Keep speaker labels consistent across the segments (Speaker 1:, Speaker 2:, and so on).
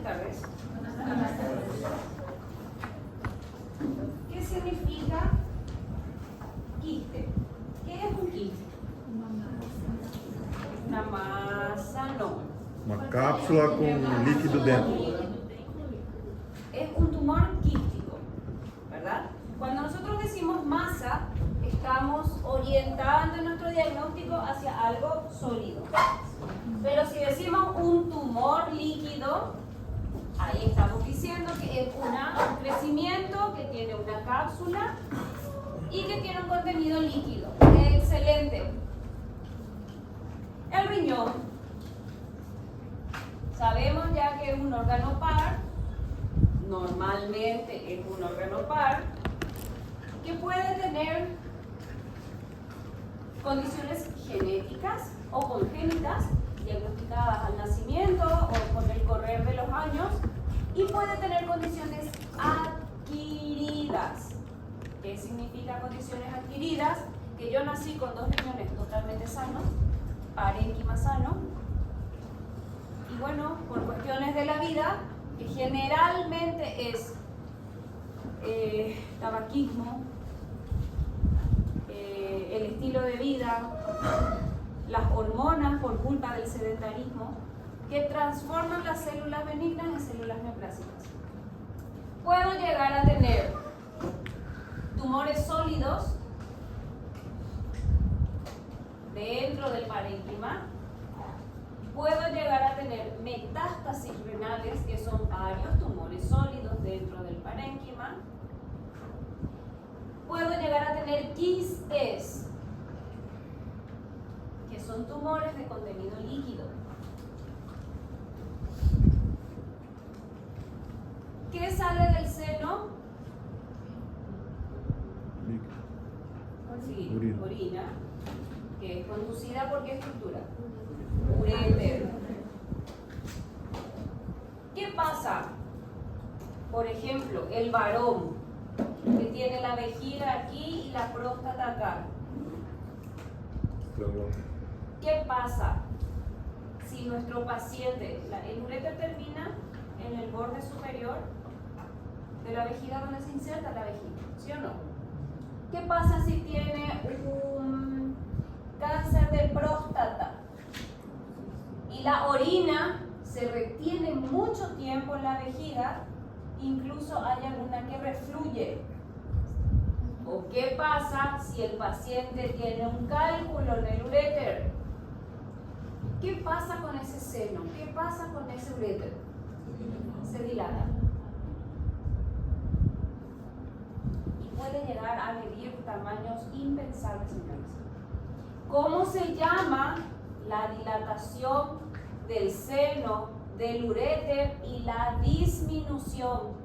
Speaker 1: tardes. ¿Qué significa quiste? ¿Qué es un quiste? Una masa, no.
Speaker 2: Uma cápsula com líquido dentro.
Speaker 1: Es un tumor quístico, ¿verdad? Cuando nosotros decimos masa, estamos orientando nuestro diagnóstico hacia algo sólido. Pero si decimos un tumor líquido, ahí estamos diciendo que es un crecimiento que tiene una cápsula y que tiene un contenido líquido. Excelente. El riñón. Sabemos ya que es un órgano par, normalmente es un órgano par, que puede tener condiciones genéticas o congénitas, diagnosticadas al nacimiento o con el correr de los años, y puede tener condiciones adquiridas. ¿Qué significa condiciones adquiridas? Que yo nací con 2 riñones totalmente sanos, parénquima sano, y bueno, por cuestiones de la vida, que generalmente es tabaquismo, el estilo de vida, las hormonas por culpa del sedentarismo, que transforman las células benignas en células neoplásicas. Puedo llegar a tener tumores sólidos dentro del parénquima. Puedo llegar a tener metástasis renales, que son varios tumores sólidos dentro del parénquima. Puedo llegar a tener quistes, que son tumores de contenido líquido. ¿Qué sale del seno? Sí, orina, que es conducida por qué estructura? Uréter. ¿Qué pasa? Por ejemplo, el varón que tiene la vejiga aquí y la próstata acá. ¿Qué pasa si nuestro paciente, el uréter termina en el borde superior de la vejiga donde se inserta la vejiga? ¿Sí o no? ¿Qué pasa si tiene un cáncer de próstata y la orina se retiene mucho tiempo en la vejiga, incluso hay alguna que refluye? ¿O qué pasa si el paciente tiene un cálculo en el uréter? ¿Qué pasa con ese seno? ¿Qué pasa con ese uréter? Se dilata. Y puede llegar a medir tamaños impensables, señores. ¿Cómo se llama la dilatación del seno, del uréter y la disminución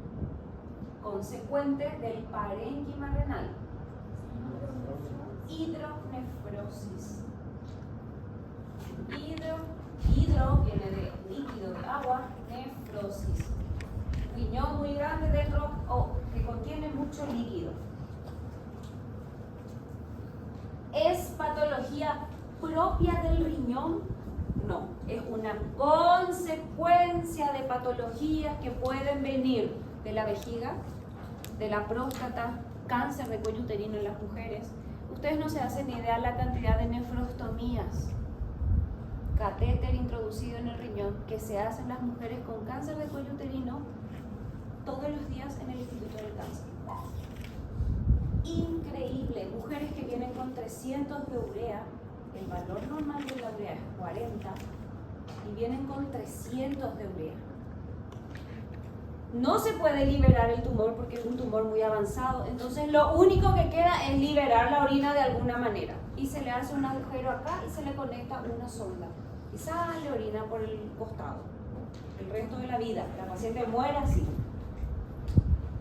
Speaker 1: consecuente del parénquima renal? Hidronefrosis. Hidro viene de líquido, de agua, nefrosis. Riñón muy grande dentro o que contiene mucho líquido. ¿Es patología propia del riñón? No, es una consecuencia de patologías que pueden venir de la vejiga, de la próstata, cáncer de cuello uterino en las mujeres. Ustedes no se hacen ni idea la cantidad de nefrostomías, catéter introducido en el riñón, que se hacen las mujeres con cáncer de cuello uterino todos los días en el Instituto del Cáncer. Increíble, mujeres que vienen con 300 de urea, el valor normal de la urea es 40, y vienen con 300 de urea. No se puede liberar el tumor porque es un tumor muy avanzado, entonces lo único que queda es liberar la orina de alguna manera. Y se le hace un agujero acá y se le conecta una sonda. Y sale orina por el costado. El resto de la vida, la paciente muere así.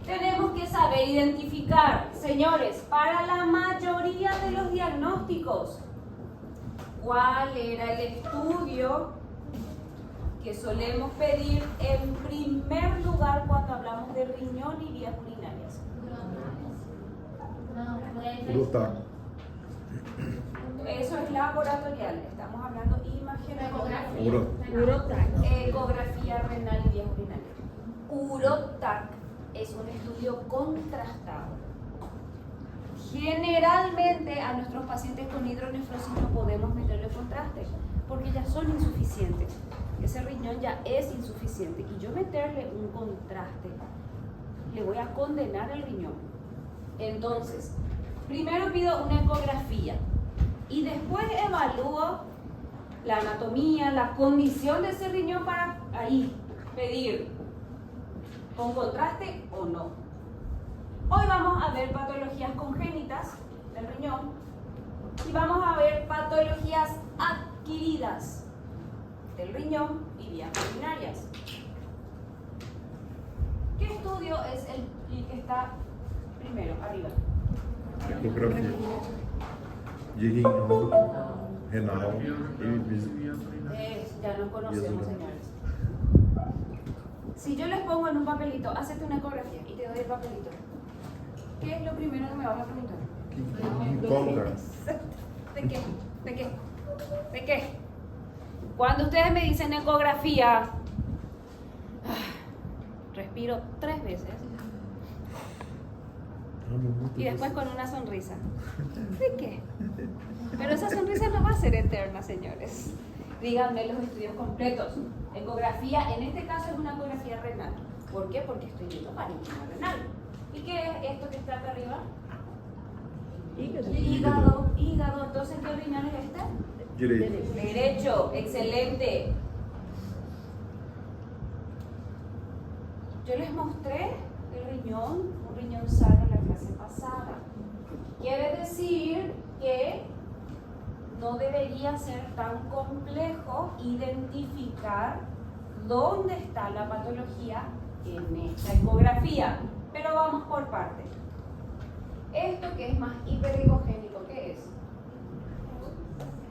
Speaker 1: Tenemos que saber identificar, señores, para la mayoría de los diagnósticos, cuál era el estudio que solemos pedir en primer lugar cuando hablamos de riñón y vías urinarias.
Speaker 2: Luta.
Speaker 1: Eso es laboratorial, estamos hablando imagen, ecografía renal y vías urinarias. UroTac es un estudio contrastado. Generalmente a nuestros pacientes con hidronefrosis no podemos meterle contraste porque ya son insuficientes. Ese riñón ya es insuficiente y yo meterle un contraste le voy a condenar el riñón. Entonces, primero pido una ecografía y después evalúo la anatomía, la condición de ese riñón para ahí pedir con contraste o no. Hoy vamos a ver patologías congénitas del riñón y vamos a ver patologías adquiridas del riñón y vías urinarias. ¿Qué estudio es el que está primero, arriba?
Speaker 2: Ecografia. De riñón, renal e visível.
Speaker 1: Ya nos conocemos, señores. Si yo les pongo en un papelito, hacete una ecografía y te doy el papelito, ¿qué es lo primero que me vas a preguntar?
Speaker 2: Cólica.
Speaker 1: ¿De qué? ¿De qué? ¿De qué? Cuando ustedes me dicen ecografía, respiro 3 veces y después con una sonrisa. ¿De qué? Pero esa sonrisa no va a ser eterna, señores. Díganme los estudios completos. Ecografía, en este caso es una ecografía renal. ¿Por qué? Porque estoy viendo parénquima renal. ¿Y qué es esto que está acá arriba? Hígado. Hígado. Entonces, ¿qué riñón es este?
Speaker 2: Direito.
Speaker 1: Derecho. Excelente. Yo les mostré el riñón, un riñón sano en la clase pasada. Quiere decir que no debería ser tan complejo identificar dónde está la patología en esta ecografía. Pero vamos por partes. Esto que es más hipericogénico, ¿qué es?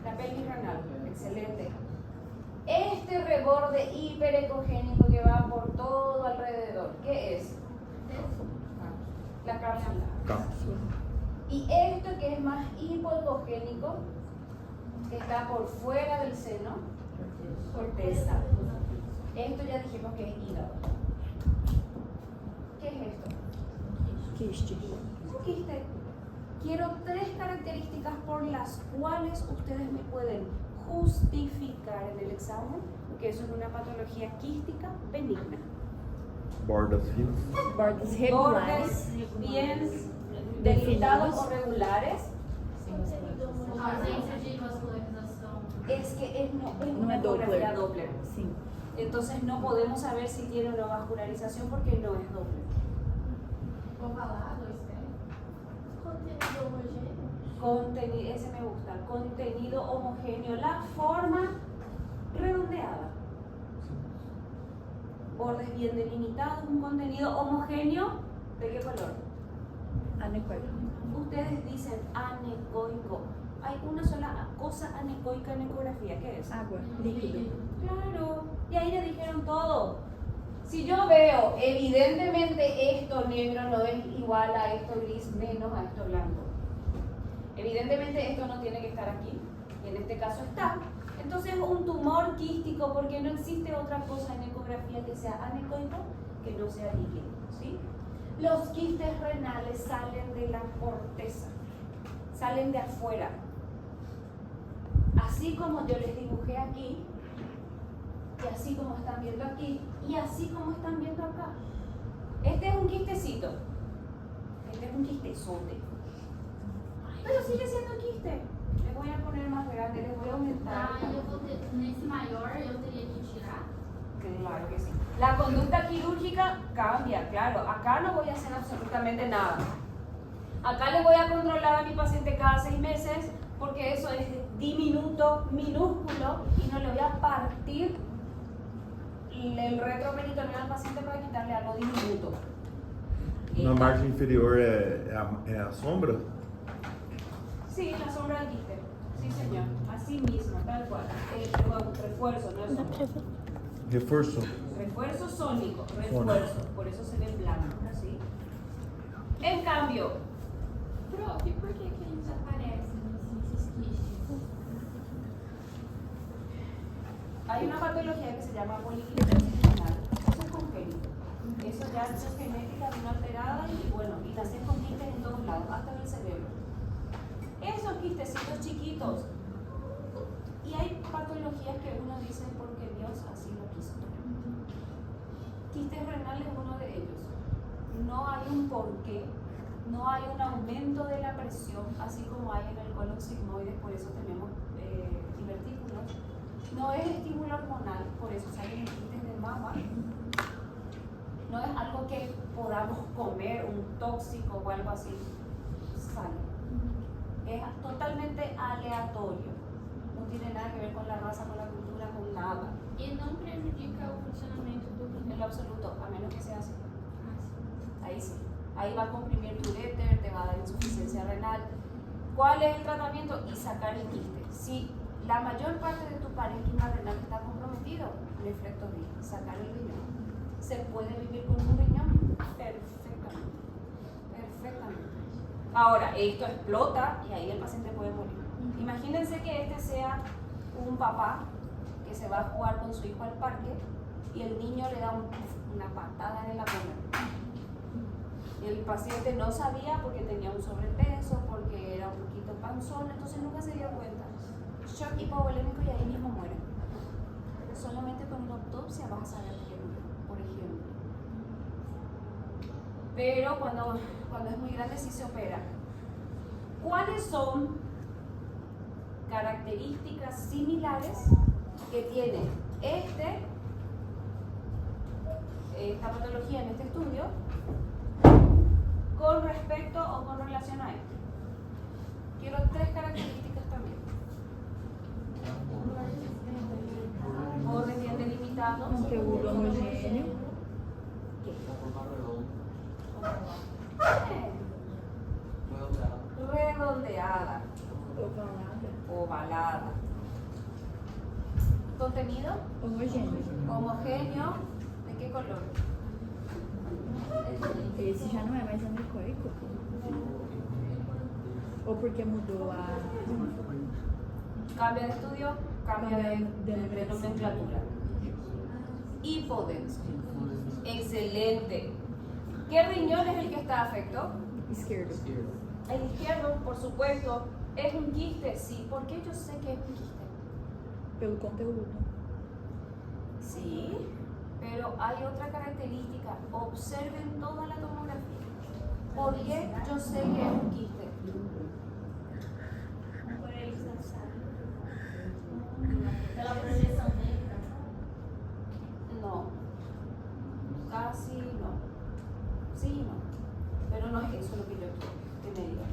Speaker 1: La pelvis renal. Excelente. Este reborde hiperecogénico que va por todo alrededor, ¿qué es? La cápsula.
Speaker 2: Cápsula.
Speaker 1: Y esto que es más hipoecogénico, que está por fuera del seno, corteza. Esto ya dijimos que es hígado. ¿Qué es esto?
Speaker 3: Quiste.
Speaker 1: Un quiste. Quiero 3 características por las cuales ustedes me pueden justificar en el examen que eso es una patología quística benigna.
Speaker 2: Bordas finas.
Speaker 3: Bordes regulares.
Speaker 1: Bordes bien delimitados o regulares.
Speaker 4: Ausência de vascularização.
Speaker 1: Es que es
Speaker 3: No
Speaker 1: una
Speaker 3: es
Speaker 1: ecografía
Speaker 3: Doppler.
Speaker 1: Doppler.
Speaker 3: Sim.
Speaker 1: Entonces no podemos saber si tiene una vascularización porque no es Doppler.
Speaker 4: Vou falar, 2 Contenido homogêneo.
Speaker 1: Contenido, ese me gusta. Contenido homogéneo. La forma redondeada. Bordes bien delimitados, un contenido homogéneo. ¿De qué color?
Speaker 3: Anecoico.
Speaker 1: Ustedes dicen anecoico. Hay una sola cosa anecoica en ecografía. ¿Qué es?
Speaker 3: Água. Líquido.
Speaker 1: Claro. Y ahí ya dijeron todo. Si yo veo evidentemente esto negro no es igual a esto gris menos a esto blanco. Evidentemente esto no tiene que estar aquí. Y en este caso está. Entonces es un tumor quístico porque no existe otra cosa en ecografía que sea anecoico que no sea líquido. ¿Sí? Los quistes renales salen de la corteza, salen de afuera. Así como yo les dibujé aquí, y así como están viendo aquí, y así como están viendo acá. Este es un quistecito, este es un quistezote. Pero sigue siendo quiste. Les voy a poner más grande, les voy a aumentar.
Speaker 4: Eu vou ter, nesse maior, eu teria que tirar.
Speaker 1: Claro que sí. La conducta quirúrgica cambia, claro. Acá no voy a hacer absolutamente nada. Acá le voy a controlar a mi paciente cada 6 meses porque eso es diminuto, minúsculo y no le voy a partir el retroperitoneal al paciente para quitarle algo diminuto.
Speaker 2: Na margem inferior é a sombra?
Speaker 1: Sí, la sombra del quiste. Sí, señor. Así mismo, tal cual. Refuerzo, no es sombra.
Speaker 2: Reforço.
Speaker 1: Refuerzo sónico, refuerzo. Por eso se ve blanco, ¿sí? En cambio,
Speaker 4: Prof, e por que eles aparecem esses quistes?
Speaker 1: hay una patología que se llama poliquitosis renal. Eso es congénito. Eso ya es genética no alterada y bueno, y nacen con quistes en todos lados, hasta en el cerebro. Esos quistecitos chiquitos. Y hay patologías que uno dice porque Dios así lo quiso. Quistes renales es uno de ellos. No hay un porqué, no hay un aumento de la presión, así como hay en el colon sigmoides, por eso tenemos divertículos. No es estímulo hormonal, por eso salen quistes de mama. No es algo que podamos comer, un tóxico o algo así. Sale. Es totalmente aleatorio. No tiene nada que ver con la raza, con la cultura, con nada.
Speaker 4: E não prejudica o funcionamento do rim.
Speaker 1: En lo absoluto, a menos que sea así. Ahí sí. Ahí va a comprimir tu uréter, te va a dar insuficiencia renal. ¿Cuál es el tratamiento? Y sacar el quiste. Si la mayor parte de tu parénquima renal está comprometido, nefrectomía, sacar el riñón. ¿Se puede vivir con un riñón? Perfectamente. Perfectamente. Ahora, esto explota y ahí el paciente puede morir. Imagínense que este sea un papá que se va a jugar con su hijo al parque y el niño le da una patada en el abdomen. Y el paciente no sabía porque tenía un sobrepeso, porque era un poquito panzón, entonces nunca se dio cuenta. Shock hipovolémico y ahí mismo muere. Solamente con una autopsia vas a saber que murió, por ejemplo. Pero cuando es muy grande sí se opera. ¿Cuáles son características similares que tiene esta patología en este estudio con respecto o con relación a esto? Quiero 3 características también. Bordes bien delimitados.
Speaker 3: Conteúdo homogêneo.
Speaker 1: Redondeada. Ovalada. Contenido
Speaker 3: Homogêneo.
Speaker 1: homogéneo. ¿De qué color?
Speaker 3: Esse já não é mais anecoico. Ou porque mudou a...
Speaker 1: Cambia de estudio, cambia de nomenclatura. Hipodenso. Excelente. ¿Qué riñón es el que está afecto?
Speaker 3: Esquerdo.
Speaker 1: El izquierdo, por supuesto, es un quiste. Sí, ¿por qué yo sé que es un quiste?
Speaker 3: Pelo conteúdo.
Speaker 1: Sí, pero hay otra característica. Observen toda la tomografía. ¿Por qué yo sé que es un quiste?
Speaker 5: Pela projeção negra.
Speaker 1: No, casi no. Sí, no. Pero no es eso lo que yo quiero que me digan.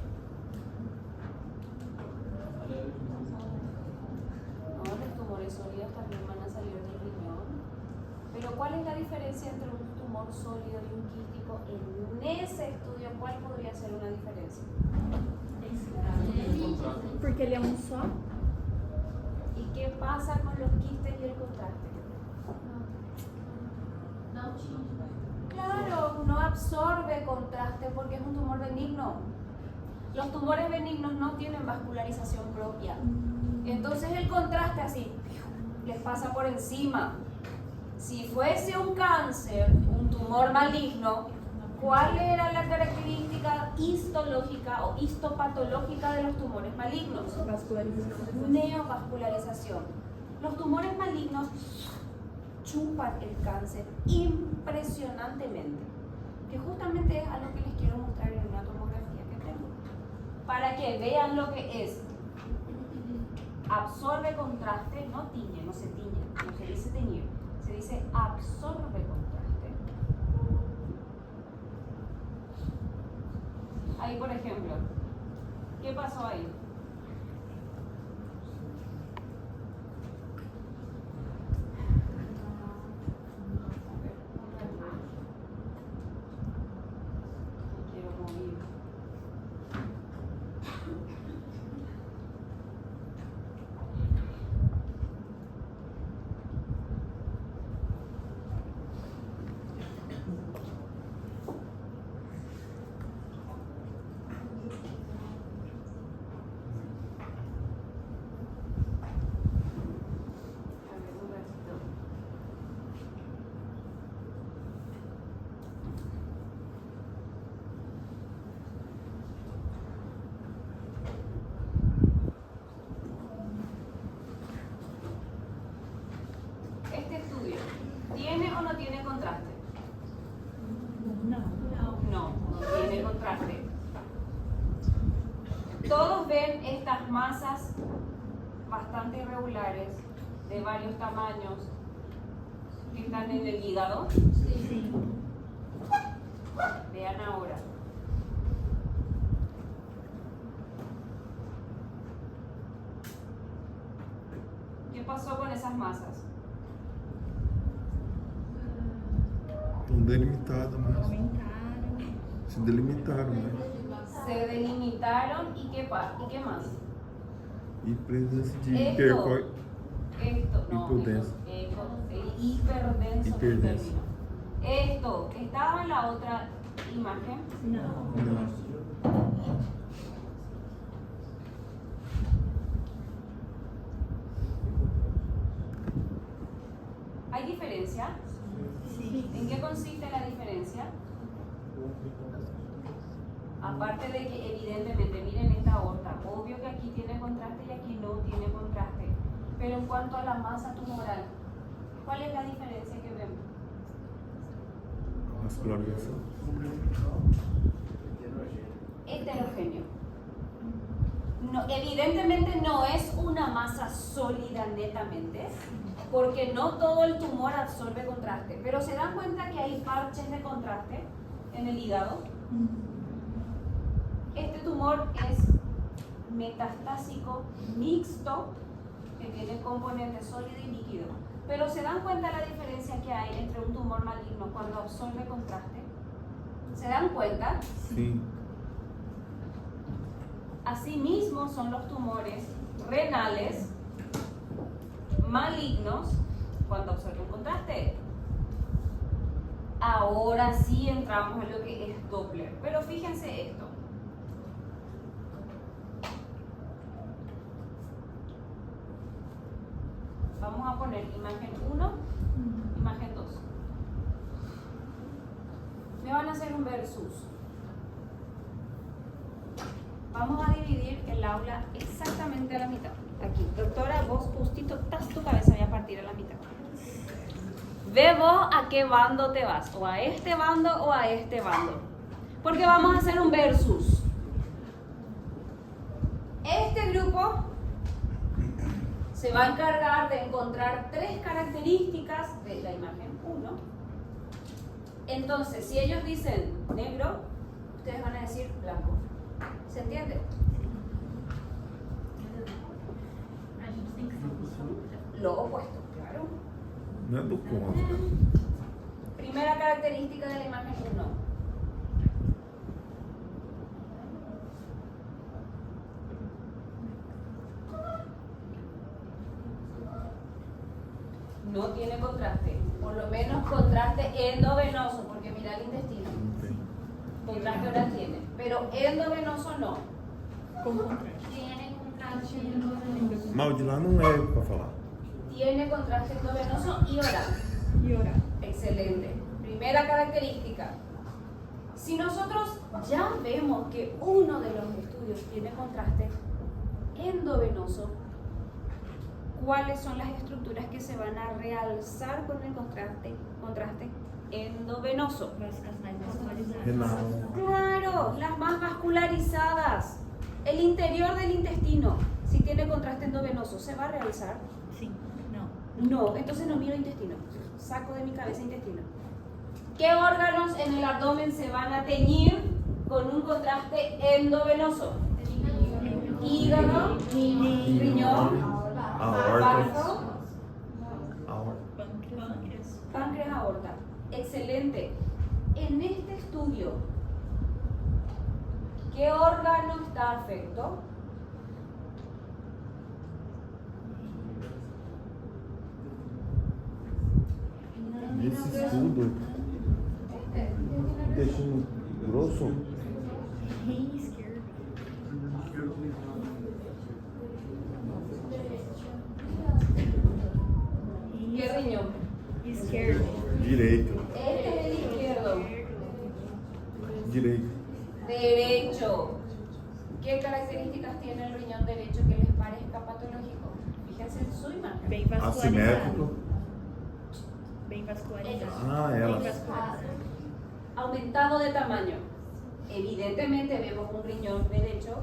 Speaker 1: No, los tumores sólidos también van a salir del riñón. Pero ¿cuál es la diferencia entre un tumor sólido y un quístico? En ese estudio, ¿cuál podría ser una diferencia?
Speaker 3: Porque ele é um só.
Speaker 1: ¿Y qué pasa con los quistes y el contraste?
Speaker 4: Não tinha.
Speaker 1: Claro, no absorbe contraste porque es un tumor benigno. Los tumores benignos no tienen vascularización propia. Entonces el contraste así les pasa por encima. Si fuese un cáncer, un tumor maligno, ¿cuál era la característica histológica o histopatológica de los tumores malignos?
Speaker 3: Vascularização.
Speaker 1: Neovascularización. Los tumores malignos chupan el cáncer impresionantemente, que justamente es algo que les quiero mostrar en una tomografía que tengo, para que vean lo que es. Absorbe contraste, no tiñe, no se tiñe, no se dice teñir, se dice absorbe contraste. Ahí, por ejemplo, ¿qué pasó ahí? Quiero mover. no tiene contraste?
Speaker 3: No.
Speaker 1: No, no tiene contraste. Todos ven estas masas bastante irregulares, de varios tamaños, que están en el hígado.
Speaker 3: Sí.
Speaker 1: Vean ahora. ¿Qué pasó con esas masas?
Speaker 2: Estão delimitadas, mas
Speaker 3: Aumentaram.
Speaker 2: se delimitaram, né?
Speaker 1: Se delimitaron y qué más?
Speaker 2: E presença de
Speaker 1: Esto, no,
Speaker 2: hipodenso.
Speaker 1: hiperdenso.
Speaker 2: Hiperdenso.
Speaker 1: Esto, estaba en la otra imagen.
Speaker 3: Não.
Speaker 2: Não.
Speaker 1: ¿Hay diferencia?
Speaker 3: Sí.
Speaker 1: ¿En qué consiste la diferencia? Aparte de que evidentemente, miren esta aorta, obvio que aquí tiene contraste y aquí no tiene contraste. Pero en cuanto a la masa tumoral, ¿cuál es la diferencia que vemos?
Speaker 2: Vascularização.
Speaker 1: Heterogéneo. No, evidentemente no es una masa sólida netamente, porque no todo el tumor absorbe contraste, pero se dan cuenta que hay parches de contraste en el hígado. Este tumor es metastásico mixto, que tiene componente sólido y líquido. Pero se dan cuenta la diferencia que hay entre un tumor maligno cuando absorbe contraste. ¿Se dan cuenta?
Speaker 2: Sim.
Speaker 1: Asimismo son los tumores renales malignos cuando absorben contraste. Ahora sí entramos en lo que es Doppler. Pero fíjense esto. Vamos a poner imagen 1, imagen 2. Me van a hacer un versus. Vamos a dividir el aula exactamente a la mitad. Aquí, doctora, vos justito, tu cabeza voy a partir a la mitad. Ve vos a qué bando te vas, o a este bando o a este bando. Porque vamos a hacer un versus. Este grupo se va a encargar de encontrar 3 características de la imagen 1. Entonces, si ellos dicen negro, ustedes van a decir blanco. ¿Se entiende?
Speaker 5: A gente tem que ser
Speaker 1: Lo opuesto, claro.
Speaker 2: Não é do contra.
Speaker 1: Primera característica de la imagen 1. No tiene contraste, por lo menos contraste endovenoso, porque mira el intestino.
Speaker 2: Não tem.
Speaker 1: Contraste ahora tiene, pero endovenoso no.
Speaker 3: Com contraste.
Speaker 5: Tiene contraste endovenoso.
Speaker 2: Mal de lá não é pra falar.
Speaker 1: Tiene contraste endovenoso y oral.
Speaker 3: E orar.
Speaker 1: Excelente. Primera característica. Si nosotros ya vemos que uno de los estudios tiene contraste endovenoso, ¿cuáles son las estructuras que se van a realzar con el contraste endovenoso?
Speaker 3: As mais vascularizadas.
Speaker 2: Renal.
Speaker 1: Claro, las más vascularizadas. El interior del intestino, si tiene contraste endovenoso, ¿se va a realzar?
Speaker 3: Sim. Não.
Speaker 1: No, entonces no miro intestino. Saco de mi cabeza intestino. ¿Qué órganos en el abdomen se van a teñir con un contraste endovenoso? Hígado, riñón,
Speaker 2: Aorta.
Speaker 1: bazo,
Speaker 2: Aorta.
Speaker 3: Pâncreas.
Speaker 1: páncreas, aorta. Excelente. En este estudio, ¿qué órgano está afecto?
Speaker 2: Nesse estudo, intestino grosso,
Speaker 3: Rim esquerdo.
Speaker 1: ¿Qué riñón?
Speaker 3: Esquerdo.
Speaker 2: direito.
Speaker 1: Este es el izquierdo.
Speaker 2: Direito.
Speaker 1: Derecho. ¿Qué características tiene el riñón derecho que les parezca patológico? Fíjense en su imagen.
Speaker 3: Bem vascularizado.
Speaker 2: Assimétrico.
Speaker 3: Bem vascularizado.
Speaker 2: Ah,
Speaker 3: Bem
Speaker 2: ela.
Speaker 3: vascularizado.
Speaker 1: Aumentado de tamaño. Evidentemente vemos un riñón derecho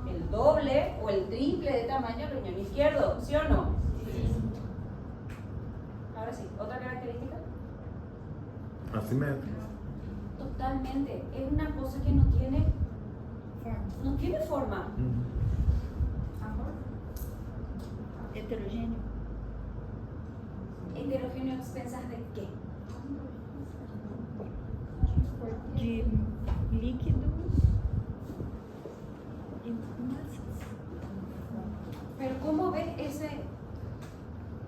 Speaker 1: el doble o el triple de tamaño del riñón izquierdo, ¿sí o no?
Speaker 5: Sí.
Speaker 1: Ahora sí, otra característica.
Speaker 2: Assimétrico.
Speaker 1: Totalmente, es una cosa que no tiene forma.
Speaker 2: Uhum.
Speaker 3: Heterogêneo.
Speaker 1: Heterogéneo, ¿pensás de qué?
Speaker 3: De líquidos e massas.
Speaker 1: Pero ¿cómo ves ese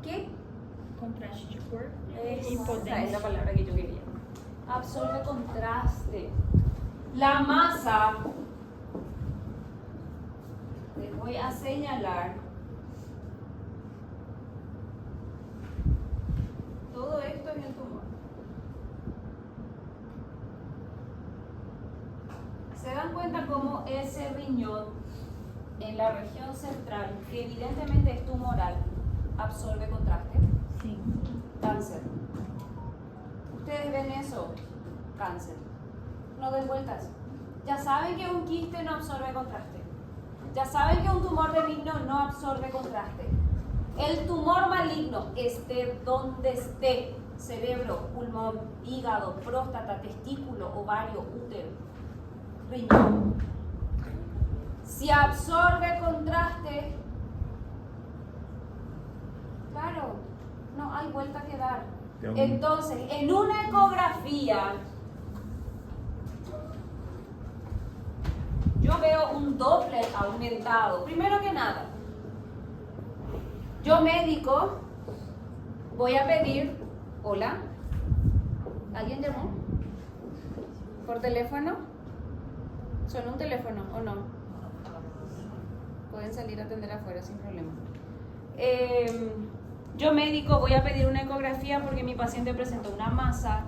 Speaker 1: qué?
Speaker 3: Contraste de cor e
Speaker 1: Esa es la
Speaker 3: potência.
Speaker 1: palabra que yo quería. Absorbe contraste. La masa, les voy a señalar todo esto en el tumor. ¿Se dan cuenta cómo ese riñón en la región central, que evidentemente es tumoral, absorbe contraste?
Speaker 3: Sim.
Speaker 1: Cáncer. ¿Ustedes ven eso? Cáncer. No den vueltas. Ya saben que un quiste no absorbe contraste. Ya saben que un tumor benigno no absorbe contraste. El tumor maligno, esté donde esté, cerebro, pulmón, hígado, próstata, testículo, ovario, útero, riñón. Si absorbe contraste, claro, no hay vuelta que dar. Entonces, en una ecografía, yo veo un Doppler aumentado. Primero que nada, yo médico voy a pedir, hola, ¿alguien llamó? ¿Por teléfono? ¿Sonó un teléfono o no? Pueden salir a atender afuera sin problema. Yo médico voy a pedir una ecografía porque mi paciente presenta una masa,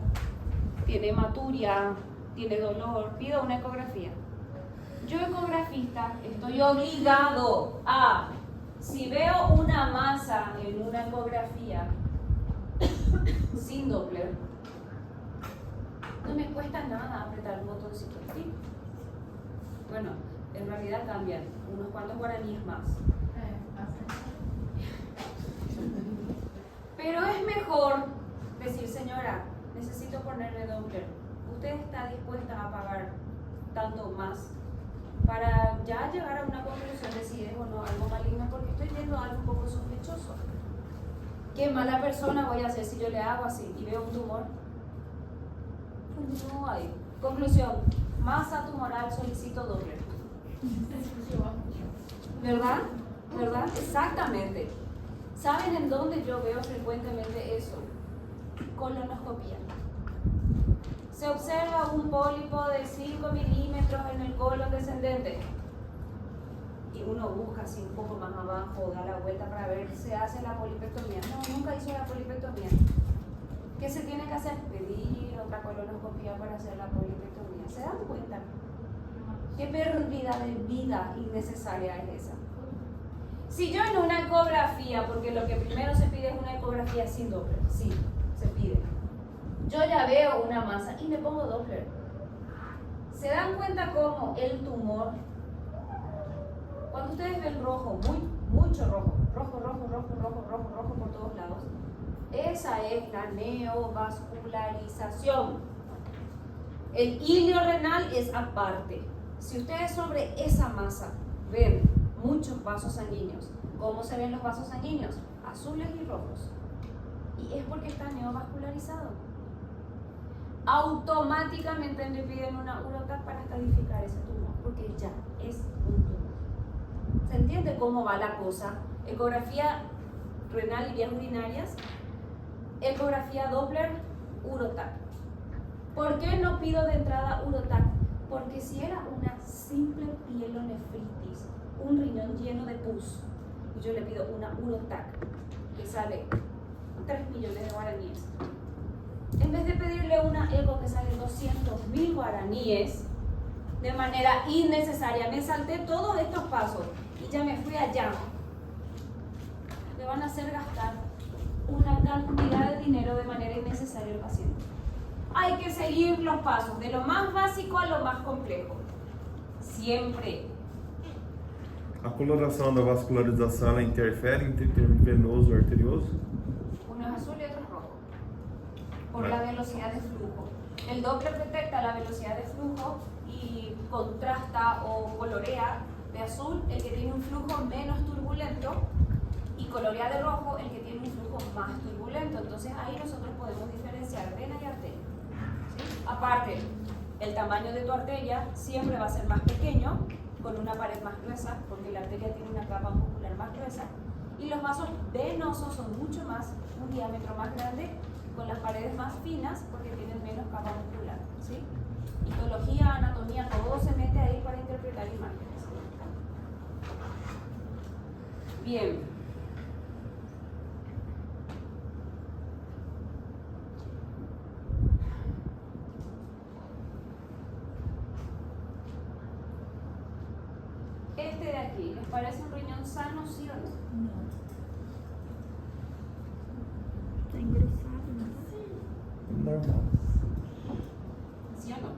Speaker 1: tiene hematuria, tiene dolor, pido una ecografía. Yo ecografista estoy obligado a, si veo una masa en una ecografía sin Doppler, no me cuesta nada apretar el botoncito aquí. Bueno, en realidad cambian unos cuantos guaraníes más. Pero es mejor decir, señora, necesito ponerle Doppler. ¿Usted está dispuesta a pagar tanto más para ya llegar a una conclusión de si es o no algo maligno? Porque estoy viendo algo un poco sospechoso. ¿Qué mala persona voy a ser si yo le hago así y veo un tumor? No hay. Conclusión, masa tumoral, solicito Doppler. ¿Verdad? ¿Verdad? Exactamente. ¿Saben en dónde yo veo frecuentemente eso? Colonoscopía. Se observa un pólipo de 5 milímetros en el colon descendente. Y uno busca así un poco más abajo, da la vuelta para ver si se hace la polipectomía. No, nunca hizo la polipectomía. ¿Qué se tiene que hacer? Pedir otra colonoscopía para hacer la polipectomía. ¿Se dan cuenta? ¿Qué pérdida de vida innecesaria es esa? Si yo en una ecografía, porque lo que primero se pide es una ecografía sin Doppler, sí, se pide. Yo ya veo una masa y me pongo Doppler. ¿Se dan cuenta cómo el tumor, cuando ustedes ven rojo, mucho rojo, rojo por todos lados, esa es la neovascularización. El ilio renal es aparte. Si ustedes sobre esa masa ven muchos vasos sanguíneos, ¿cómo se ven los vasos sanguíneos? Azules y rojos. Y es porque está neovascularizado. Automáticamente le piden una urotac para estadificar ese tumor, porque ya es un tumor. ¿Se entiende cómo va la cosa? Ecografía renal y vías urinarias, ecografía Doppler, urotac. ¿Por qué no pido de entrada urotac? Porque si era una simple pielonefritis, un riñón lleno de pus, y yo le pido una urotac que sale 3 millones de guaraníes, en vez de pedirle una eco que sale 200.000 guaraníes de manera innecesaria, me salté todos estos pasos y ya me fui allá, le van a hacer gastar una cantidad de dinero de manera innecesaria al paciente. Hay que seguir los pasos, de lo más básico a lo más complejo. Siempre.
Speaker 2: A coloração da vascularização ela interfere entre termo venoso e arterioso?
Speaker 1: Uno es azul y otro es rojo. Por la velocidad de flujo. El Doppler detecta la velocidad de flujo y contrasta o colorea de azul el que tiene un flujo menos turbulento y colorea de rojo el que tiene un flujo más turbulento. Entonces ahí nosotros podemos diferenciar vena y arteria. ¿Sí? Aparte, el tamaño de tu arteria siempre va a ser más pequeño, con una pared más gruesa, porque la arteria tiene una capa muscular más gruesa, y los vasos venosos son mucho más, un diámetro más grande, con las paredes más finas, porque tienen menos capa muscular. ¿Sí? Histología, anatomía, todo se mete ahí para interpretar imágenes. Bien. Este de aquí, ¿les parece un riñón sano, sí o no?
Speaker 3: No. Tá engrossado, né?
Speaker 2: Normal.
Speaker 1: ¿Sí o no?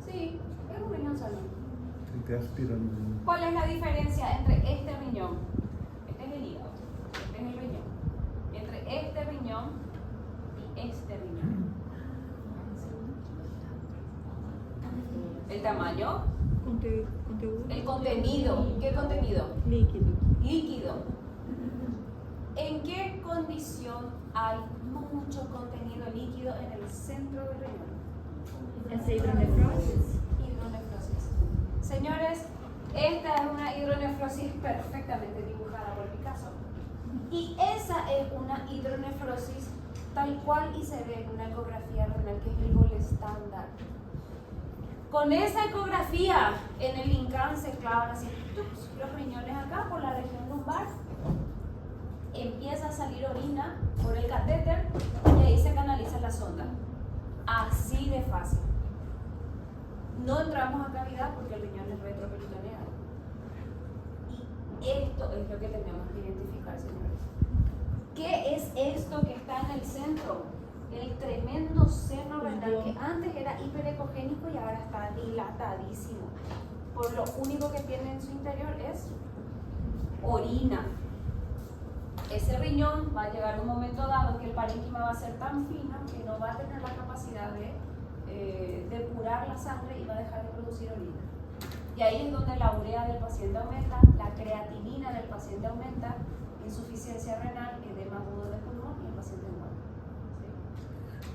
Speaker 1: Sí, es un riñón sano.
Speaker 2: Tentei aspirando.
Speaker 1: ¿Cuál es la diferencia entre este riñón? Este es el hígado, este es el riñón. Entre este riñón y este riñón. El tamaño,
Speaker 3: Conteúdo.
Speaker 1: el contenido. ¿Qué contenido?
Speaker 3: Líquido.
Speaker 1: Líquido. ¿En qué condición hay mucho contenido líquido en el centro del riñón?
Speaker 3: Essa hidronefrosis?
Speaker 1: Hidronefrosis. Señores, esta es una hidronefrosis perfectamente dibujada por Picasso. Y esa es una hidronefrosis tal cual y se ve en una ecografía renal, que es el gol estándar. Con esa ecografía en el INCAN se clavan así los riñones acá por la región lumbar. Empieza a salir orina por el catéter y ahí se canaliza la sonda. Así de fácil. No entramos a cavidad porque el riñón es retroperitoneal. Y esto es lo que tenemos que identificar, señores. ¿Qué es esto que está en el centro? El tremendo seno renal que antes era hiperecogénico y ahora está dilatadísimo. Por lo único que tiene en su interior es orina. Ese riñón va a llegar un momento dado que el parénquima va a ser tan fino que no va a tener la capacidad de depurar la sangre y va a dejar de producir orina. Y ahí es donde la urea del paciente aumenta, la creatinina del paciente aumenta, insuficiencia renal, edema agudo de pulmón y el paciente muere.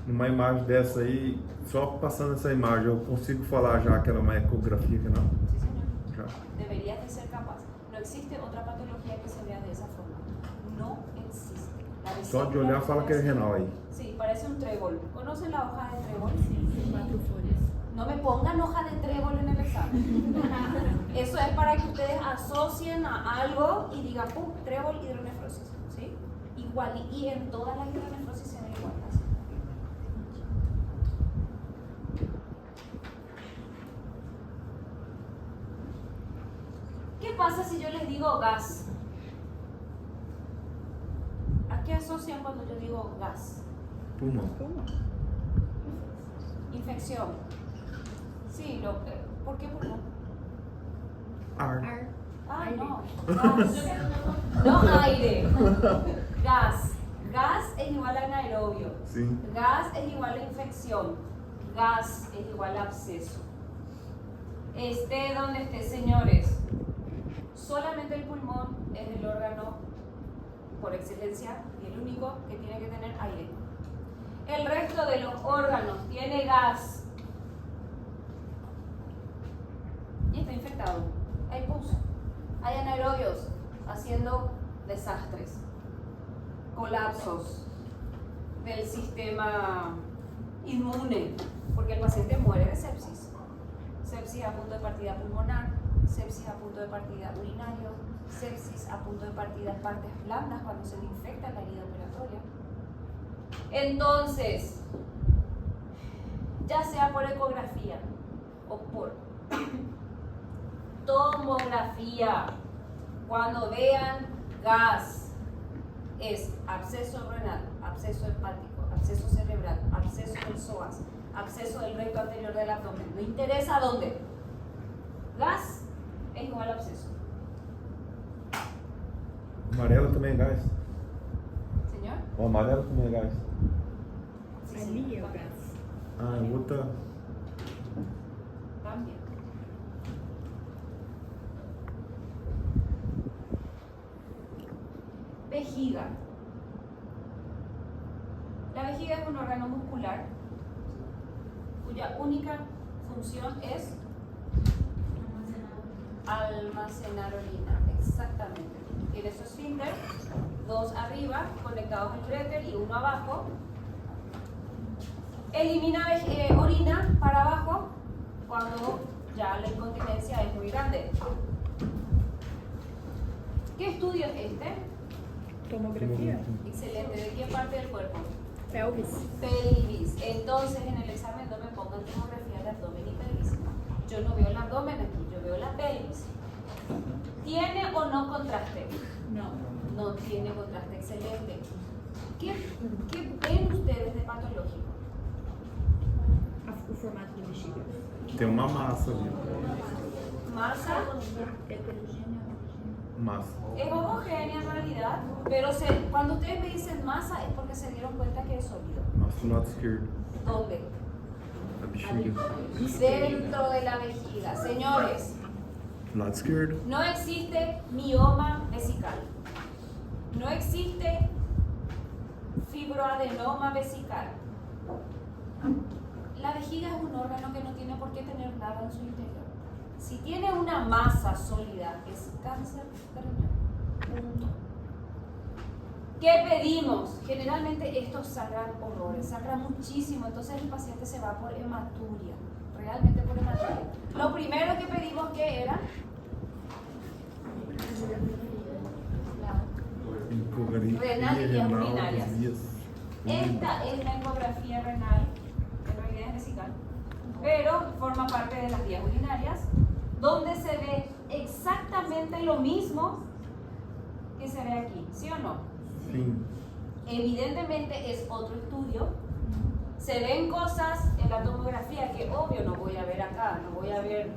Speaker 2: Numa imagem dessa aí, só passando essa imagem, eu consigo falar já que ela é uma ecografia renal?
Speaker 1: Sí, señor.
Speaker 2: Já.
Speaker 1: Deberías de ser capaz. No existe otra patología que se vea de esa forma. No existe. La
Speaker 2: Só de olhar fala que é renal aí.
Speaker 1: Sí, parece un trébol. ¿Conocen la hoja de trébol?
Speaker 3: Sim, 4 folhas.
Speaker 1: No me pongan hoja de trébol en el examen. Eso es para que ustedes asocien a algo y digan, ¡pum! Trébol, hidronefrosis. ¿Sí? Igual, y en todas las hidronefrosis se ve igual. Así. ¿Qué pasa si yo les digo gas? ¿A qué asocian cuando yo digo gas?
Speaker 2: Pulmão.
Speaker 1: Infección. Sí, ¿por qué pulmón?
Speaker 2: Ar.
Speaker 1: Ah,
Speaker 3: Aire.
Speaker 1: no. Gas. No aire. Gas. Gas es igual a anaerobio.
Speaker 2: Sim.
Speaker 1: Gas es igual a infección. Gas es igual a absceso. Esté donde esté, señores. Solamente el pulmón es el órgano por excelencia y el único que tiene que tener aire. El resto de los órganos tiene gas y está infectado. Hay pus, hay anaerobios haciendo desastres, colapsos del sistema inmune, porque el paciente muere de sepsis. Sepsis a punto de partida pulmonar, sepsis a punto de partida urinario, sepsis a punto de partida en partes blandas cuando se le infecta la herida operatoria. Entonces, ya sea por ecografía o por tomografía, cuando vean gas, es absceso renal, absceso hepático, absceso cerebral, absceso del psoas, absceso del recto anterior del abdomen. No interesa dónde. Gas es igual a absceso.
Speaker 2: Amarelo também é gás.
Speaker 1: Señor.
Speaker 2: O amarelo também é gás.
Speaker 1: Sí,
Speaker 3: Ali é o
Speaker 1: también.
Speaker 3: gás.
Speaker 2: Ah, outra.
Speaker 1: También. Vejiga. La vejiga es un órgano muscular cuya única función es almacenar orina. Exactamente. Tiene su esfínter, dos arriba conectados al uréter y uno abajo. Elimina orina para abajo cuando ya la incontinencia es muy grande. ¿Qué estudio es este?
Speaker 3: Tomografia.
Speaker 1: Excelente. ¿De qué parte del cuerpo?
Speaker 3: Pelvis.
Speaker 1: Pelvis. Entonces en el examen no me pongan tomografía de abdomen y pelvis. Yo no veo el abdomen aquí, yo veo la pelvis. ¿Tiene o no contraste?
Speaker 3: Não.
Speaker 1: No tiene contraste. Excelente. ¿Qué ven ustedes de patológico?
Speaker 3: O formato da bexiga.
Speaker 2: Tem uma massa ali.
Speaker 1: Masa.
Speaker 3: Heterogênea.
Speaker 2: Massa.
Speaker 1: Es homogénea en realidad, pero cuando ustedes me dicen masa es porque se dieron cuenta que es sólido.
Speaker 2: Massa do lado esquerdo.
Speaker 1: ¿Dónde?
Speaker 2: A bexiga.
Speaker 1: Dentro de la vejiga. Señores,
Speaker 2: Do lado esquerdo.
Speaker 1: no existe mioma vesical. No existe fibroadenoma vesical. La vejiga es un órgano que no tiene por qué tener nada en su interior. Si tiene una masa sólida, es cáncer renal. Punto. ¿Qué pedimos? Generalmente estos sangran horrores, sangran muchísimo, entonces el paciente se va por hematuria, realmente por hematuria. Lo primero que pedimos, ¿qué era? Renal y vías urinarias. Esta es la ecografía renal, en realidad es vesical, pero forma parte de las vías urinarias, donde se ve exactamente lo mismo que se ve aquí, ¿sí o no?
Speaker 2: Sim.
Speaker 1: Evidentemente es otro estudio. Se ven cosas en la tomografía que obvio no voy a ver acá, no voy a ver,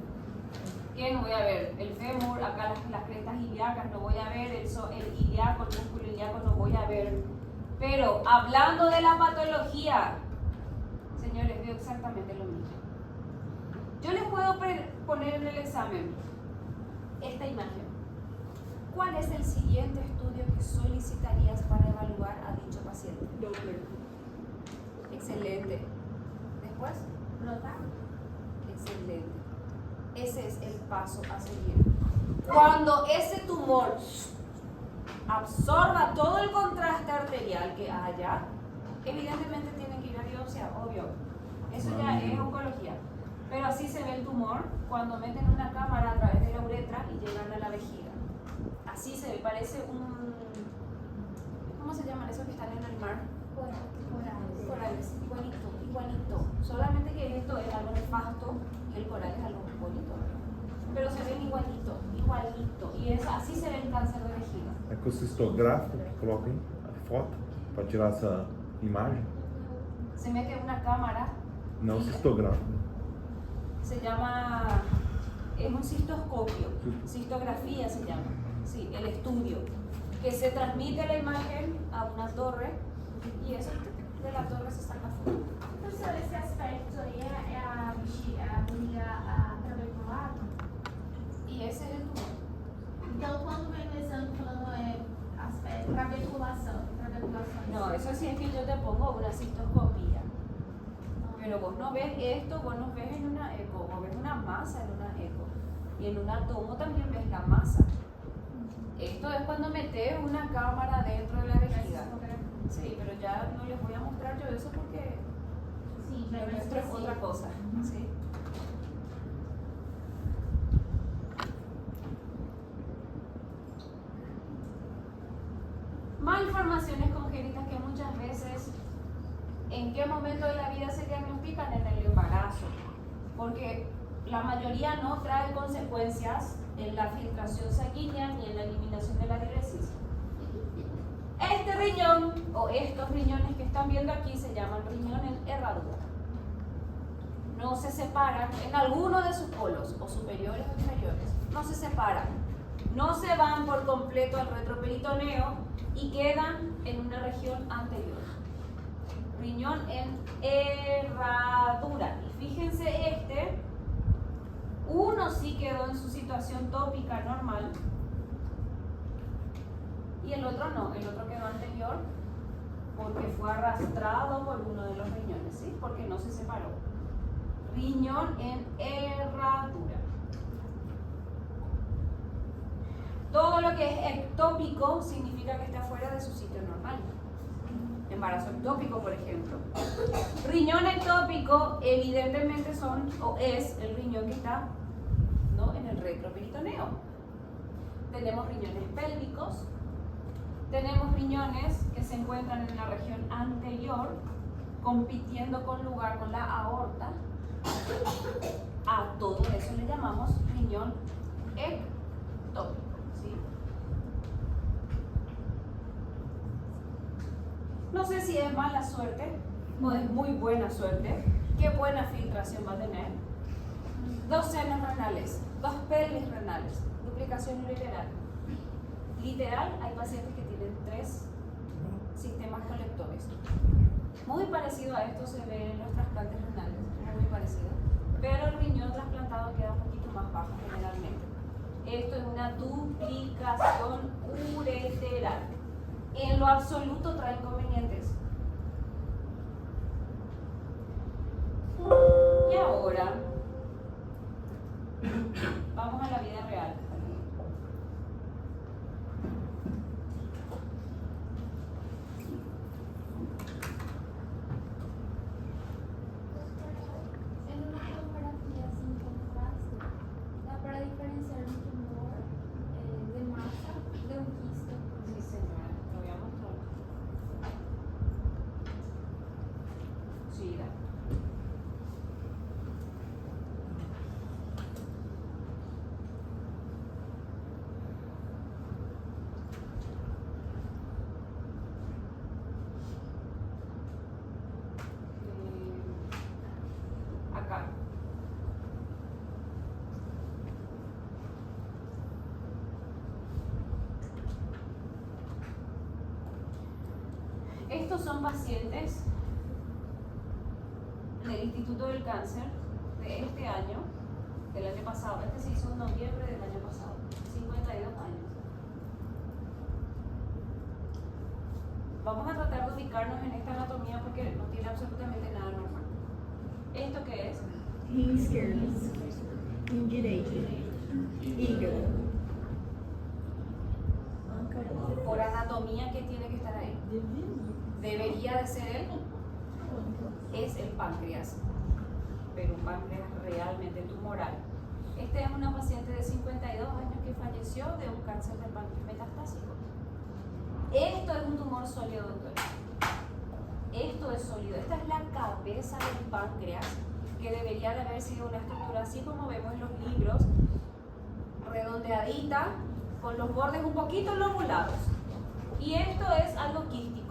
Speaker 1: ¿qué no voy a ver? El fémur, acá las crestas ilíacas, no voy a ver el ilíaco, el músculo ilíaco, no voy a ver. Pero hablando de la patología, señores, veo exactamente lo mismo. Yo les puedo poner en el examen esta imagen. ¿Cuál es el siguiente estudio que solicitarías para evaluar a dicho paciente?
Speaker 3: Doppler.
Speaker 1: Excelente. Después, nota. Excelente. Ese es el paso a seguir. Cuando ese tumor absorba todo el contraste arterial que haya, evidentemente tienen que ir a biopsia, obvio. Eso ya es oncología. Pero así se ve el tumor cuando meten una cámara a través de la uretra y llegan a la vejiga. Así se ve, parece un... ¿Cómo se llaman esos que están en el mar? Corales, igualito. Solamente que esto es algo nefasto y el coral es algo bonito, ¿verdad? Pero se ven igualito. Y así se ve el cáncer de vejiga.
Speaker 2: É que o cistográfico coloca a foto para tirar essa imagem.
Speaker 1: Se mete una cámara.
Speaker 2: Não cistográfico.
Speaker 1: Se llama, es un cistoscopio, cistografía se llama, sí, el estudio, que se transmite la imagen a una torre y eso de la torre se saca foto.
Speaker 4: Professor, esse aspecto aí é a barriga trabeculada?
Speaker 1: Y ese es el tumor.
Speaker 4: Então, quando vem no exame falando aspecto, trabeculação.
Speaker 1: No, eso sí es que yo te pongo una cistoscopía. Pero vos no ves esto, vos no ves en una eco, vos ves una masa en una eco. Y en una tomo también ves la masa. Esto es cuando metes una cámara dentro de la vejiga. Sí, pero ya no les voy a mostrar yo eso porque
Speaker 4: Sim,
Speaker 1: lo nuestro es otra cosa. ¿Sí? Malformaciones congénitas que muchas veces, ¿en qué momento de la vida se diagnostican? En el embarazo, porque la mayoría no trae consecuencias en la filtración sanguínea ni en la eliminación de la diuresis. Este o estos riñones que están viendo aquí se llaman riñón en herradura. No se separan en alguno de sus polos, o superiores o inferiores. No se separan. No se van por completo al retroperitoneo y quedan en una región anterior. Riñón en herradura. Y fíjense uno sí quedó en su situación tópica normal y el otro no, el otro quedó anterior porque fue arrastrado por uno de los riñones, ¿sí? Porque no se separó. Riñón en herradura. Todo lo que es ectópico significa que está fuera de su sitio normal. Embarazo ectópico, por ejemplo. Riñón ectópico evidentemente es el riñón que está, ¿no?, en el retroperitoneo. Tenemos riñones pélvicos, tenemos riñones que se encuentran en la región anterior, compitiendo con la aorta. A todo eso le llamamos riñón ectópico, ¿sí? No sé si es mala suerte o es muy buena suerte. Qué buena filtración va a tener. 2 senos renales, 2 pelvis renales, duplicación literal. Literal, hay pacientes que tienen 3 sistemas colectores. Muy parecido a esto se ve en los trasplantes renales, muy parecido. Pero el riñón trasplantado queda un poquito más bajo generalmente. Esto es una duplicación ureteral. En lo absoluto trae inconvenientes. Y ahora vamos a la vida real.
Speaker 4: En una tomografía sin contraste, da para diferenciar un tumor de masa de un quiste.
Speaker 1: Sí, señora, lo voy a mostrar. Sí, da. Acá. Estos son pacientes del Instituto del Cáncer de este año, del año pasado. Este se hizo en noviembre del año pasado, 52 años. Vamos a tratar de ubicarnos en esta anatomía porque no tiene absolutamente nada normal. ¿Esto qué es?
Speaker 3: Rim esquerdo. Rim direito. Hígado.
Speaker 1: Por anatomía, ¿qué tiene que estar ahí? Debería de ser es el páncreas, pero un páncreas realmente tumoral. Esta es una paciente de 52 años que falleció de un cáncer de páncreas metastásico. Esto es un tumor sólido, doctor. Esto es sólido. Esta es la cabeza del páncreas, que debería de haber sido una estructura así como vemos en los libros, redondeadita, con los bordes un poquito lobulados. Y esto es algo quístico.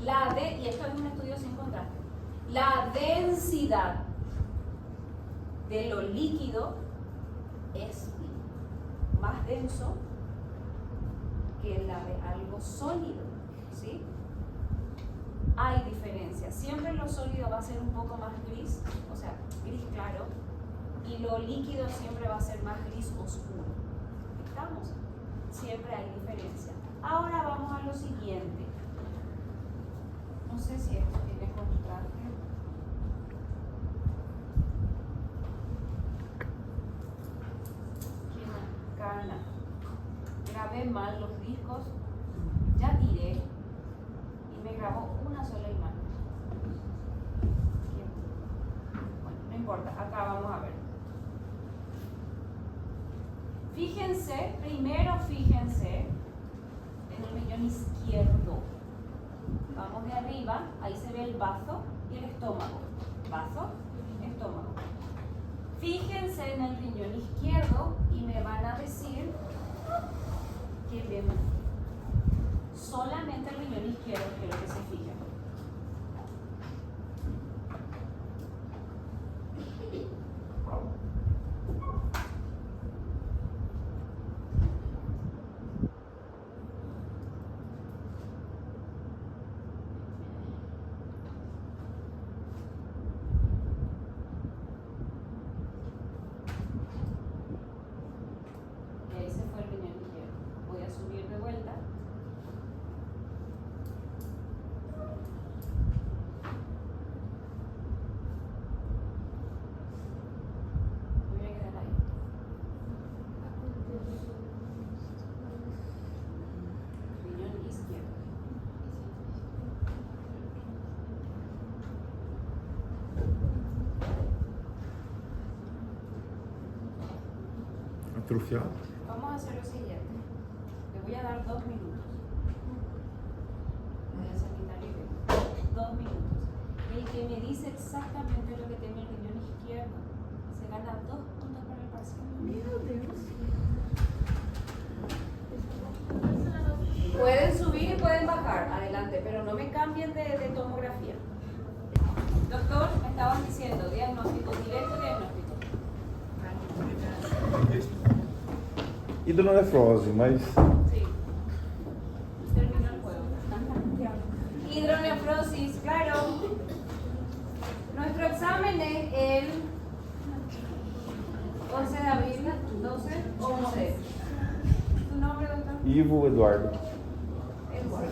Speaker 1: Y esto es un estudio sin contraste. La densidad de lo líquido es más denso que la de algo sólido, ¿sí? Hay diferencia. Siempre lo sólido va a ser un poco más gris, o sea, gris claro, y lo líquido siempre va a ser más gris oscuro. ¿Estamos? Siempre hay diferencia. Ahora vamos a lo siguiente. No sé si esto tiene contraste. Qué macana. Grabé mal los discos, ya tiré y me grabó una sola imagen. Bueno, no importa, acá vamos a ver. Fíjense, primero fíjense en el riñón izquierdo. Vamos de arriba, ahí se ve el bazo y el estómago. Bazo, estómago. Fíjense en el riñón izquierdo y me van a decir que ven solamente el riñón izquierdo, quiero que se fijen. Y ahí se fue el riñón izquierdo. Voy a subir de vuelta. Voy a quedar ahí. Riñón izquierdo.
Speaker 2: Atrofiado.
Speaker 1: Vamos a hacer lo siguiente. Le voy a dar 2 minutos. Voy a sanitario y vengo. 2 minutos. El que me dice exactamente lo que tiene el riñón izquierdo se gana 2 puntos para el parcial.
Speaker 3: Meu Deus.
Speaker 1: Pueden subir y pueden bajar, adelante, pero no me cambien de tomografía. Doctor, me estaban diciendo diagnóstico directo, diagnóstico.
Speaker 2: Hidronefrose, mas
Speaker 1: Sí. Terminó el juego. Hidronefrosis, claro. Nuestro examen es el 11 de abril, 12, 11. ¿Tu nombre, doctor?
Speaker 2: Ivo Eduardo.
Speaker 1: Eduardo.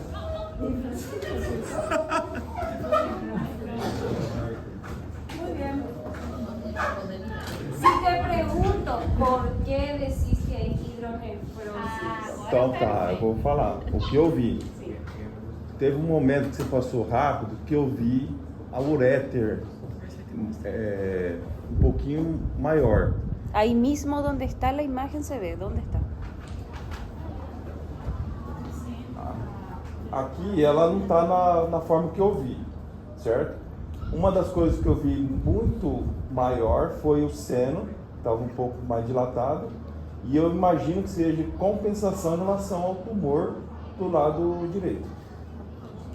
Speaker 1: Muy bien. Si te pregunto por qué decís que hay hidronefrosis.
Speaker 2: Então tá, eu vou falar. O que eu vi?
Speaker 1: Sí.
Speaker 2: Teve um momento que você passou rápido que eu vi a uréter um pouquinho maior.
Speaker 1: Ahí mismo donde está la imagen se ve. ¿Dónde está?
Speaker 2: Aqui ela não está na forma que eu vi, certo? Uma das coisas que eu vi muito maior foi o seno, que estava um pouco mais dilatado, e eu imagino que seja compensação em relação ao tumor do lado direito.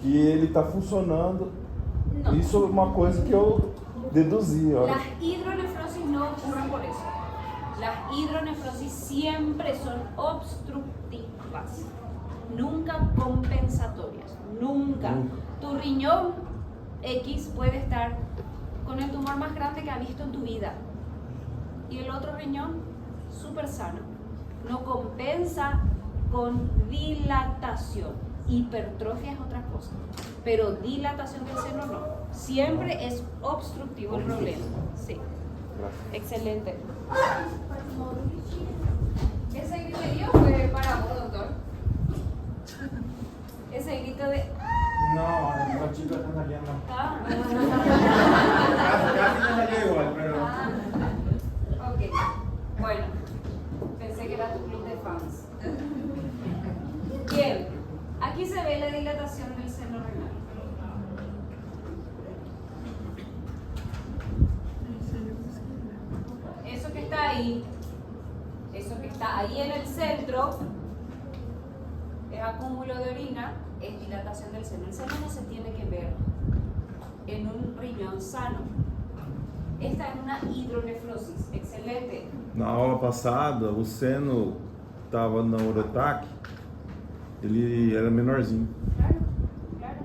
Speaker 2: Que ele está funcionando.
Speaker 1: No.
Speaker 2: Isso é uma coisa que eu deduzi. Ó.
Speaker 1: Las hidronefrosis no ocurren por eso. Las hidronefrosis siempre son obstructivas, nunca compensatorias, nunca.
Speaker 2: Nunca.
Speaker 1: Tu riñón X puede estar con el tumor más grande que has visto en tu vida y el otro riñón súper sano. No compensa con dilatación. Hipertrofia es otra cosa, pero dilatación del seno no. Siempre es obstructivo el problema. Sí. Excelente. Ese griterío fue para vos, doctor. Ese grito de...
Speaker 6: No, los chicos están saliendo.
Speaker 1: Ah.
Speaker 6: Casi no salió igual, pero.
Speaker 1: Ok. Bueno, pensé que era tu club de fans. Bien. Aquí se ve la dilatación del seno renal. Eso que está ahí, eso que está ahí en el centro, es acúmulo de orina, es dilatación del seno. El seno no se tiene que ver en un riñón sano. Esta es una hidronefrosis. Excelente.
Speaker 2: Na aula passada, o seno estava na urotaque, ele era menorzinho.
Speaker 1: Claro, claro.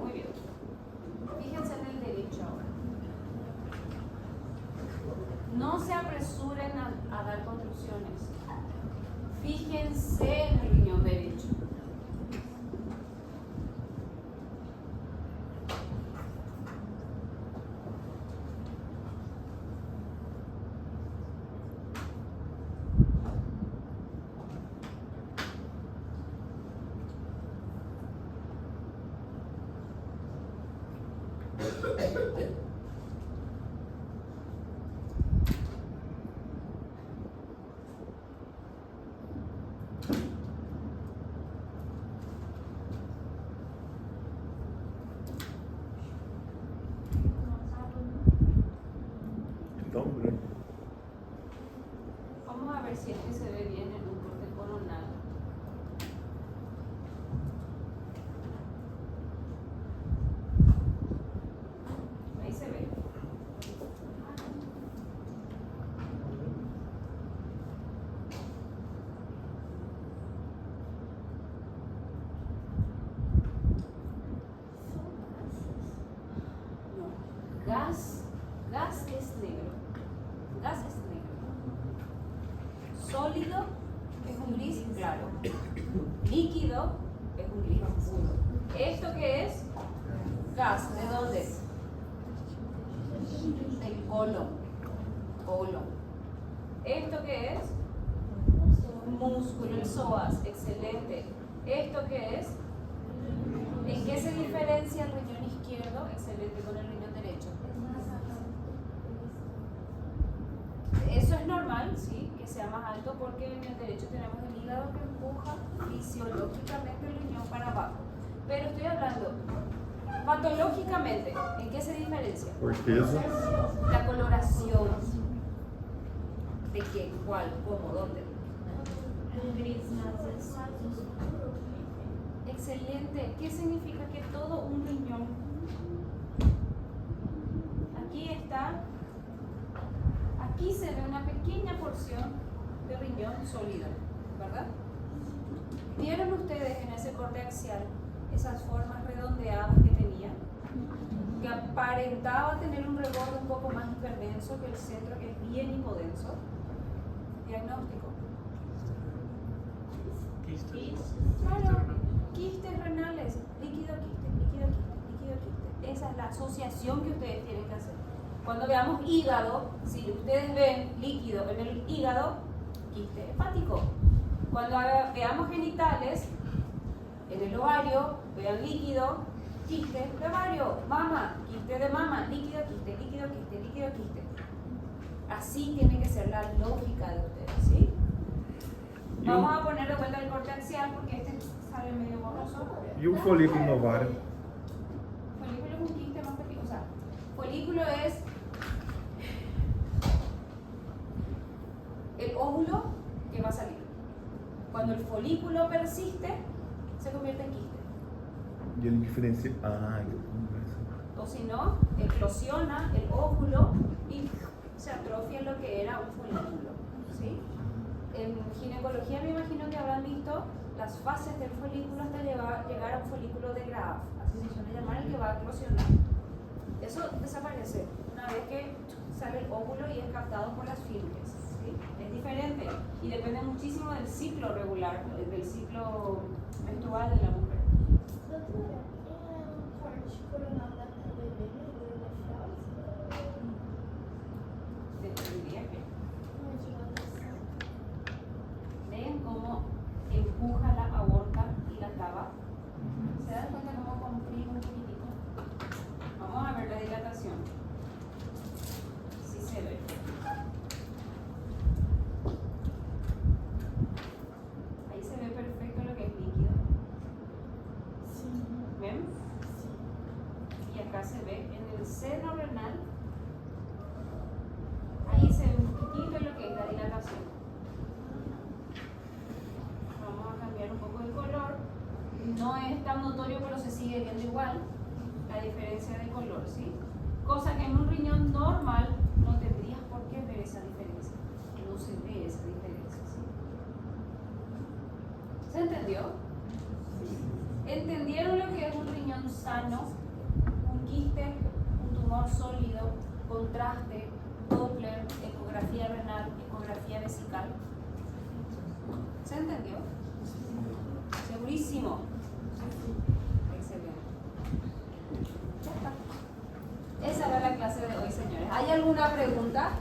Speaker 1: Muy bien. Fíjense en el derecho ahora. No se apresuren a dar conclusiones. Fíjense en el riñón derecho. líquido es un líquido puro. ¿Esto qué es? Gas. ¿De dónde? Del colon. ¿Esto qué es? Músculo, el psoas. Excelente. ¿Esto qué es? ¿En qué se diferencia el riñón izquierdo? Excelente, con el riñón derecho. Eso es normal, sí, que sea más alto porque en el derecho tenemos el hígado que empuja fisiológicamente el riñón para abajo. Pero estoy hablando patológicamente, ¿en qué se diferencia?
Speaker 2: Por peso.
Speaker 1: La coloración. ¿De qué? ¿Cuál? ¿Cómo? ¿Dónde? Excelente. ¿Qué significa que todo un riñón? Aquí está. Aquí se ve una pequeña porción de riñón sólido, ¿verdad? ¿Vieron ustedes en ese corte axial esas formas redondeadas que tenía? Que aparentaba tener un reborde un poco más hiperdenso que el centro, que es bien hipodenso. Diagnóstico. Claro, quistes renales, líquido quiste. Esa es la asociación que ustedes tienen que hacer. Cuando veamos hígado, si ustedes ven líquido en el hígado, quiste hepático. Cuando veamos genitales, en el ovario, vean líquido, quiste de ovario, mama, quiste de mama, líquido, quiste. Así tiene que ser la lógica de ustedes, ¿sí? Vamos a poner de vuelta el corte axial porque este sale medio borroso.
Speaker 2: E o folículo no ovário?
Speaker 1: Folículo es un quiste más pequeño, o sea, folículo es el óvulo que va a salir. Cuando el folículo persiste, se convierte en quiste.
Speaker 2: E ele diferencia. Ah,
Speaker 1: O si no, eclosiona el óvulo y se atrofia lo que era un folículo, ¿sí? En ginecología me imagino que habrán visto las fases del folículo hasta llegar a un folículo de Graf, así se suele llamar, el que va a eclosionar. Eso desaparece una vez que sale el óvulo y es captado por las fibras, ¿sí? Es diferente y depende muchísimo del ciclo regular, del ciclo menstrual de la mujer.
Speaker 4: Doutora, é corte coronal da bebê no endometriose?
Speaker 1: Diría que
Speaker 4: Uma dilatação.
Speaker 1: ven cómo empuja la aorta y la cava. ¿Se dan cuenta cómo comprime un poquitito? Vamos a ver la dilatación. Sí se ve. Ahí se ve perfecto lo que es líquido. ¿Ven? Y acá se ve en el seno renal. Ahí se ve un poquito lo que es la dilatación. Vamos a cambiar un poco el color. No es tan notorio, pero se sigue viendo igual la diferencia de color, ¿sí? Cosa que en un riñón normal no tendrías por qué ver esa diferencia. No se ve esa diferencia, ¿sí? ¿Se entendió? ¿Entendieron lo que es un riñón sano? Un quiste, un tumor sólido, contraste, Doppler, ecografía renal, ecografía vesical. ¿Se entendió? ¿Segurísimo? Excelente. Ya está. Esa era la clase de hoy, señores. ¿Hay alguna pregunta?